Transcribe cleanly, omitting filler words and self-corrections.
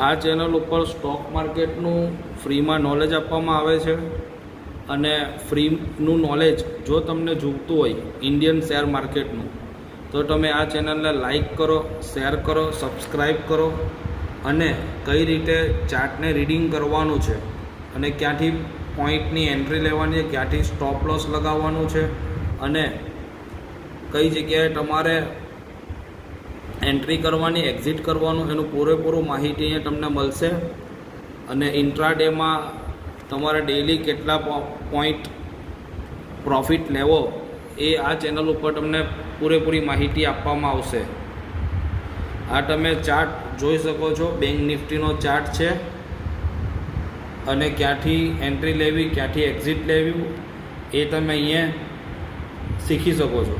આ ચેનલ ઉપર સ્ટોક માર્કેટનું ફ્રીમાં નોલેજ આપવામાં આવે છે અને ફ્રીનું નોલેજ જો તમને જોઈતું હોય ઇન્ડિયન શેર માર્કેટનું તો તમે આ ચેનલને લાઈક કરો, શેર કરો, સબસ્ક્રાઈબ કરો અને કઈ રીતે ચાર્ટને રીડિંગ કરવાનું છે અને ક્યાંથી પોઈન્ટની એન્ટ્રી લેવાની છે, ક્યાંથી સ્ટોપ લોસ લગાવવાનું છે અને કઈ જગ્યાએ તમારે એન્ટ્રી કરવાની, એક્ઝિટ કરવાનું, એનું પૂરેપૂરું માહિતી અહીંયા તમને મળશે. અને ઇન્ટ્રાડેમાં તમારે ડેઈલી કેટલા પોઈન્ટ પ્રોફિટ લેવો એ આ ચેનલ ઉપર તમને પૂરેપૂરી માહિતી આપવામાં આવશે. આ તમે ચાર્ટ જોઈ શકો છો, બેંક નિફ્ટીનો ચાર્ટ છે અને ક્યાંથી એન્ટ્રી લેવી, ક્યાંથી એક્ઝિટ લેવી એ તમે અહીંયા શીખી શકો છો.